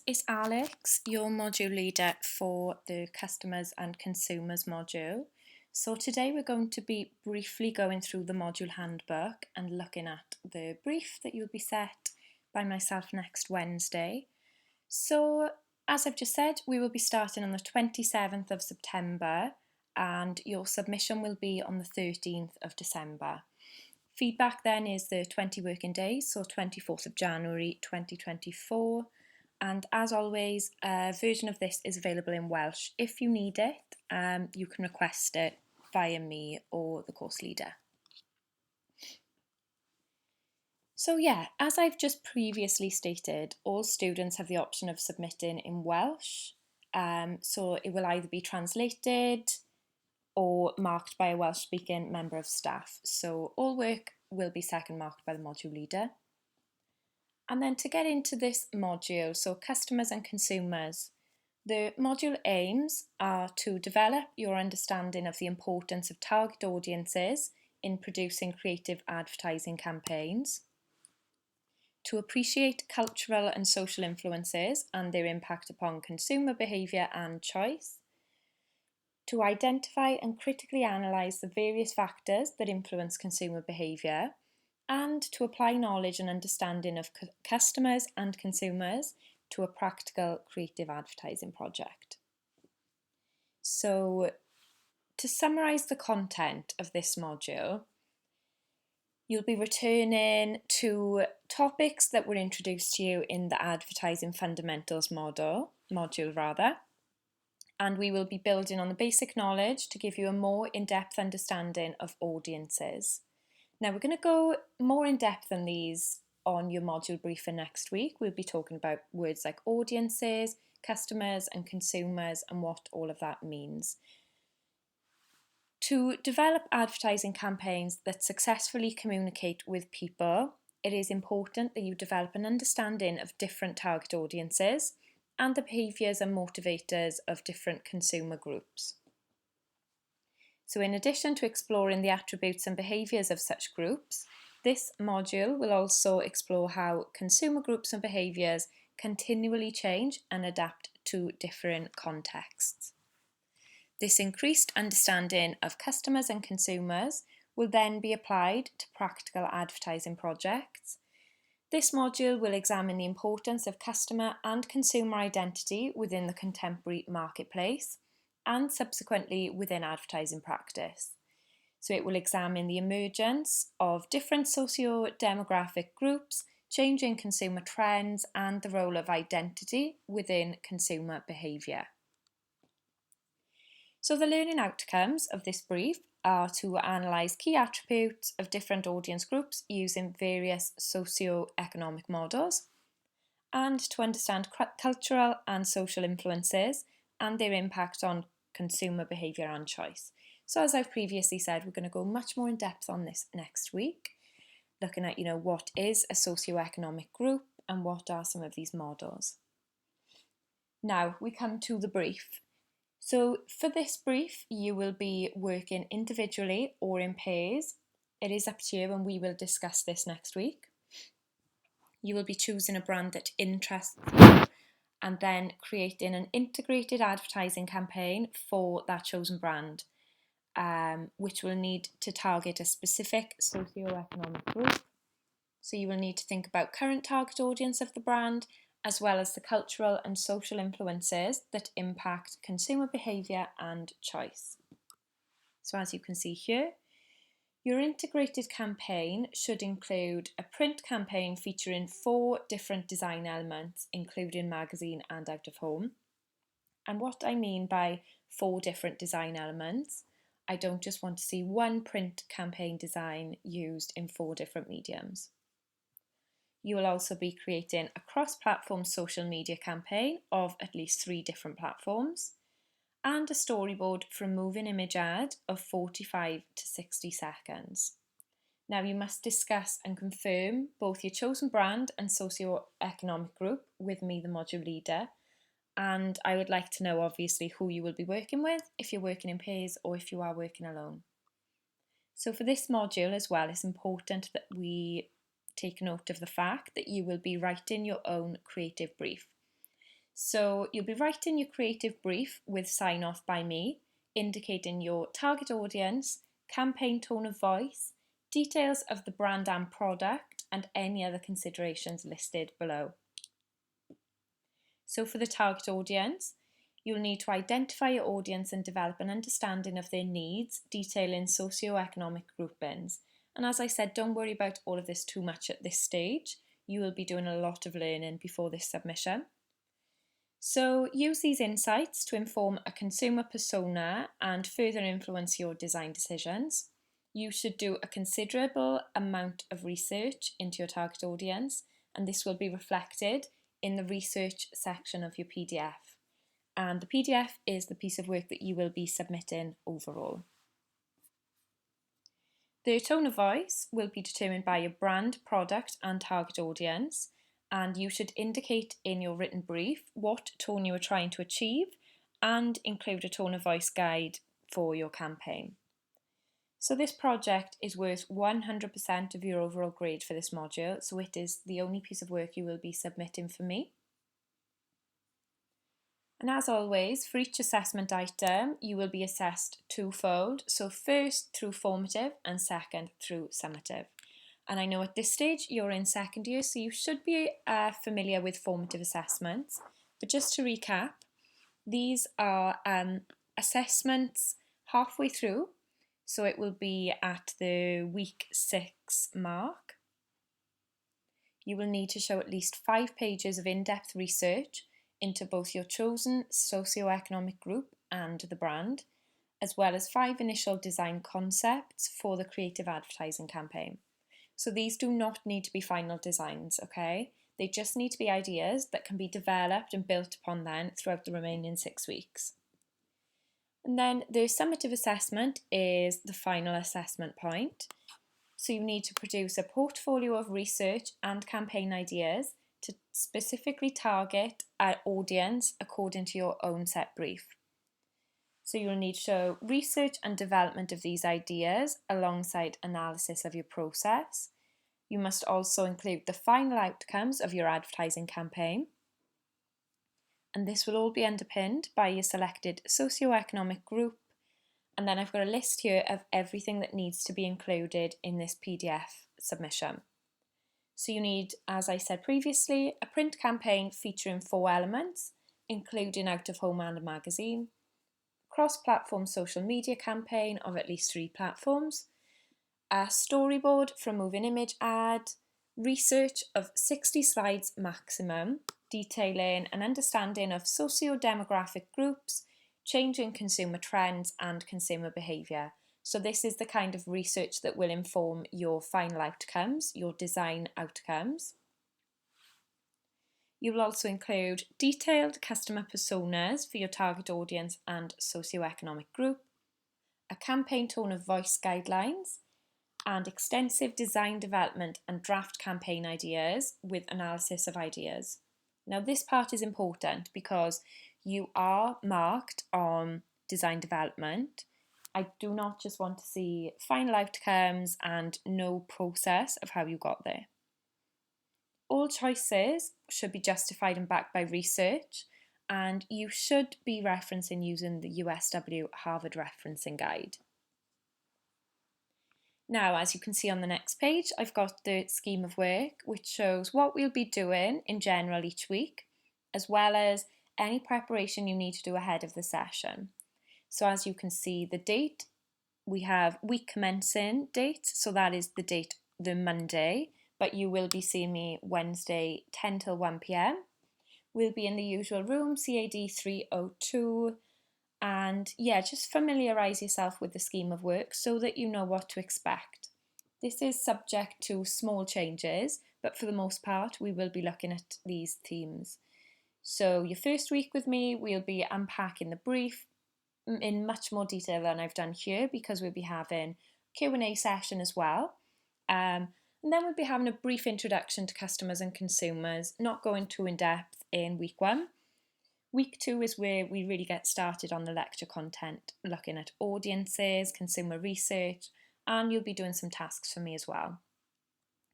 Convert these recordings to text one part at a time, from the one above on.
It's Alex, your module leader for the Customers and Consumers module. So today we're going to be briefly going through the module handbook and looking at the brief that you'll be set by myself next Wednesday. So as I've just said, we will be starting on the 27th of September and your submission will be on the 13th of December. Feedback then is the 20 working days, so 24th of January 2024. And as always, a version of this is available in Welsh. If you need it, you can request it via me or the course leader. So yeah, as I've just previously stated, all students have the option of submitting in Welsh. So it will either be translated or marked by a Welsh-speaking member of staff. So all work will be second marked by the module leader. And then to get into this module, so customers and consumers, the module aims are to develop your understanding of the importance of target audiences in producing creative advertising campaigns, to appreciate cultural and social influences and their impact upon consumer behaviour and choice, to identify and critically analyse the various factors that influence consumer behaviour, and to apply knowledge and understanding of customers and consumers to a practical creative advertising project. So, to summarise the content of this module, you'll be returning to topics that were introduced to you in the Advertising Fundamentals module, and we will be building on the basic knowledge to give you a more in-depth understanding of audiences. Now we're going to go more in depth than these on your module briefing next week. We'll be talking about words like audiences, customers and consumers and what all of that means. To develop advertising campaigns that successfully communicate with people, it is important that you develop an understanding of different target audiences and the behaviours and motivators of different consumer groups. So in addition to exploring the attributes and behaviours of such groups, this module will also explore how consumer groups and behaviours continually change and adapt to different contexts. This increased understanding of customers and consumers will then be applied to practical advertising projects. This module will examine the importance of customer and consumer identity within the contemporary marketplace and subsequently within advertising practice. So it will examine the emergence of different socio-demographic groups, changing consumer trends and the role of identity within consumer behaviour. So the learning outcomes of this brief are to analyse key attributes of different audience groups using various socio-economic models and to understand cultural and social influences and their impact on consumer behaviour and choice. So as I've previously said, we're going to go much more in depth on this next week, looking at, what is a socio-economic group and what are some of these models. Now we come to the brief. So for this brief, you will be working individually or in pairs. It is up to you and we will discuss this next week. You will be choosing a brand that interests you and then creating an integrated advertising campaign for that chosen brand, which will need to target a specific socio-economic group. So you will need to think about current target audience of the brand, as well as the cultural and social influences that impact consumer behaviour and choice. So as you can see here, your integrated campaign should include a print campaign featuring 4 different design elements, including magazine and out of home. And what I mean by 4 different design elements, I don't just want to see one print campaign design used in 4 different mediums. You will also be creating a cross-platform social media campaign of at least 3 different platforms and a storyboard for a moving image ad of 45 to 60 seconds. Now you must discuss and confirm both your chosen brand and socio-economic group with me, the module leader, and I would like to know obviously who you will be working with, if you're working in pairs or if you are working alone. So for this module as well, it's important that we take note of the fact that you will be writing your own creative brief. So you'll be writing your creative brief with sign off by me, indicating your target audience, campaign tone of voice, details of the brand and product, and any other considerations listed below. So for the target audience, you'll need to identify your audience and develop an understanding of their needs, detailing socio-economic groupings. And as I said, don't worry about all of this too much at this stage. You will be doing a lot of learning before this submission. So use these insights to inform a consumer persona and further influence your design decisions. You should do a considerable amount of research into your target audience, and this will be reflected in the research section of your PDF. And the PDF is the piece of work that you will be submitting overall. The tone of voice will be determined by your brand, product, and target audience, and you should indicate in your written brief what tone you are trying to achieve and include a tone of voice guide for your campaign. So this project is worth 100% of your overall grade for this module, so it is the only piece of work you will be submitting for me. And as always, for each assessment item, you will be assessed twofold. So first through formative and second through summative. And I know at this stage you're in second year, so you should be familiar with formative assessments. But just to recap, these are assessments halfway through. So it will be at the week 6 mark. You will need to show at least 5 pages of in-depth research into both your chosen socio-economic group and the brand, as well as 5 initial design concepts for the creative advertising campaign. So these do not need to be final designs, okay? They just need to be ideas that can be developed and built upon then throughout the remaining 6 weeks. And then the summative assessment is the final assessment point. So you need to produce a portfolio of research and campaign ideas to specifically target our audience according to your own set brief. So you'll need to show research and development of these ideas alongside analysis of your process. You must also include the final outcomes of your advertising campaign. And this will all be underpinned by your selected socio-economic group. And then I've got a list here of everything that needs to be included in this PDF submission. So you need, as I said previously, a print campaign featuring 4 elements, including out-of-home and a magazine, cross-platform social media campaign of at least 3 platforms, a storyboard for a moving image ad, research of 60 slides maximum, detailing an understanding of socio-demographic groups, changing consumer trends and consumer behaviour. So this is the kind of research that will inform your final outcomes, your design outcomes. You will also include detailed customer personas for your target audience and socio-economic group, a campaign tone of voice guidelines, and extensive design development and draft campaign ideas with analysis of ideas. Now this part is important because you are marked on design development. I do not just want to see final outcomes and no process of how you got there. All choices should be justified and backed by research, and you should be referencing using the USW Harvard Referencing Guide. Now, as you can see on the next page, I've got the scheme of work, which shows what we'll be doing in general each week, as well as any preparation you need to do ahead of the session. So as you can see, the date, we have week commencing date, so that is the date, the Monday, but you will be seeing me Wednesday 10 till 1 p.m. We'll be in the usual room, CAD 302, and yeah, just familiarise yourself with the scheme of work so that you know what to expect. This is subject to small changes, but for the most part, we will be looking at these themes. So your first week with me, we'll be unpacking the brief in much more detail than I've done here because we'll be having Q&A session as well. And then we'll be having a brief introduction to customers and consumers, not going too in depth in week 1. Week 2 is where we really get started on the lecture content, looking at audiences, consumer research, and you'll be doing some tasks for me as well.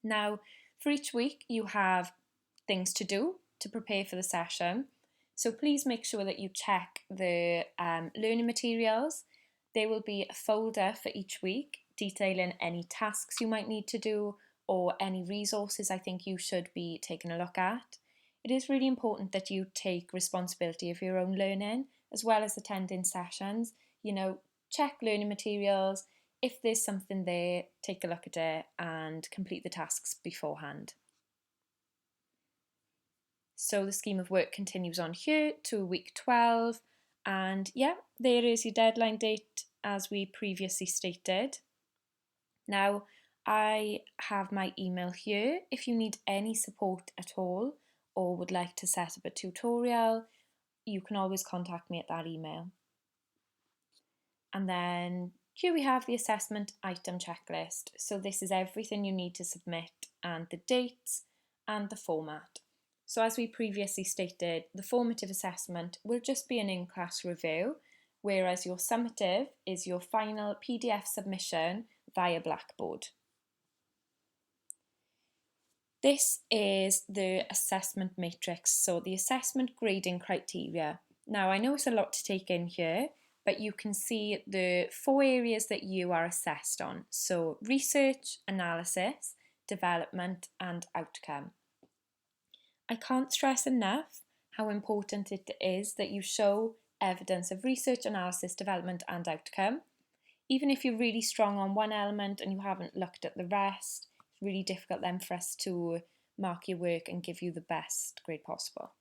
Now, for each week, you have things to do to prepare for the session. So please make sure that you check the learning materials. There will be a folder for each week detailing any tasks you might need to do or any resources I think you should be taking a look at. It is really important that you take responsibility of your own learning as well as attending sessions. Check learning materials. If there's something there, take a look at it and complete the tasks beforehand. So the scheme of work continues on here to week 12, and yeah, there is your deadline date as we previously stated. Now, I have my email here. If you need any support at all or would like to set up a tutorial, you can always contact me at that email. And then here we have the assessment item checklist. So this is everything you need to submit and the dates and the format. So as we previously stated, the formative assessment will just be an in-class review, whereas your summative is your final PDF submission via Blackboard. This is the assessment matrix, so the assessment grading criteria. Now I know it's a lot to take in here, but you can see the 4 areas that you are assessed on. So research, analysis, development and outcome. I can't stress enough how important it is that you show evidence of research, analysis, development and outcome. Even if you're really strong on one element and you haven't looked at the rest, it's really difficult then for us to mark your work and give you the best grade possible.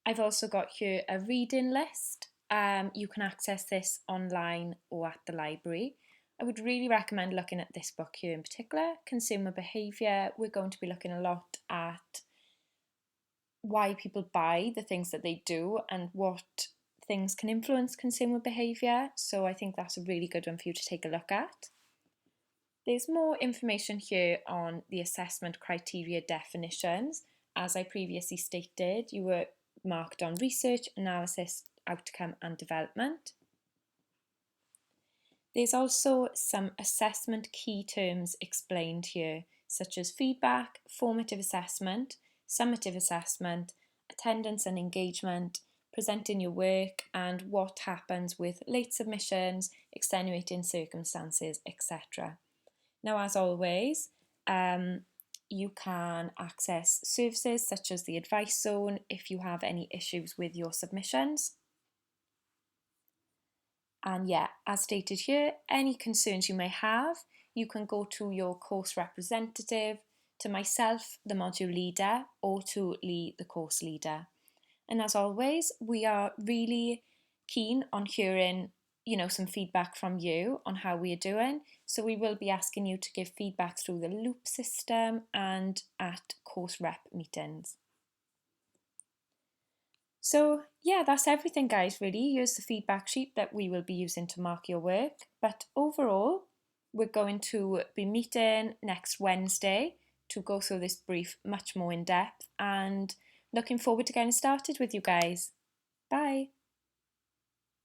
I've also got here a reading list. You can access this online or at the library. I would really recommend looking at this book here in particular, Consumer Behaviour. We're going to be looking a lot at why people buy the things that they do and what things can influence consumer behaviour. So I think that's a really good one for you to take a look at. There's more information here on the assessment criteria definitions. As I previously stated, you were marked on research, analysis, outcome and development. There's also some assessment key terms explained here, such as feedback, formative assessment, summative assessment, attendance and engagement, presenting your work, and what happens with late submissions, extenuating circumstances, etc. Now, as always, you can access services such as the advice zone if you have any issues with your submissions. And yeah, as stated here, any concerns you may have, you can go to your course representative, to myself, the module leader, or to Lee, the course leader. And as always, we are really keen on hearing, some feedback from you on how we are doing. So we will be asking you to give feedback through the loop system and at course rep meetings. So yeah, that's everything guys really. Here's the feedback sheet that we will be using to mark your work. But overall, we're going to be meeting next Wednesday to go through this brief much more in depth and looking forward to getting started with you guys. Bye.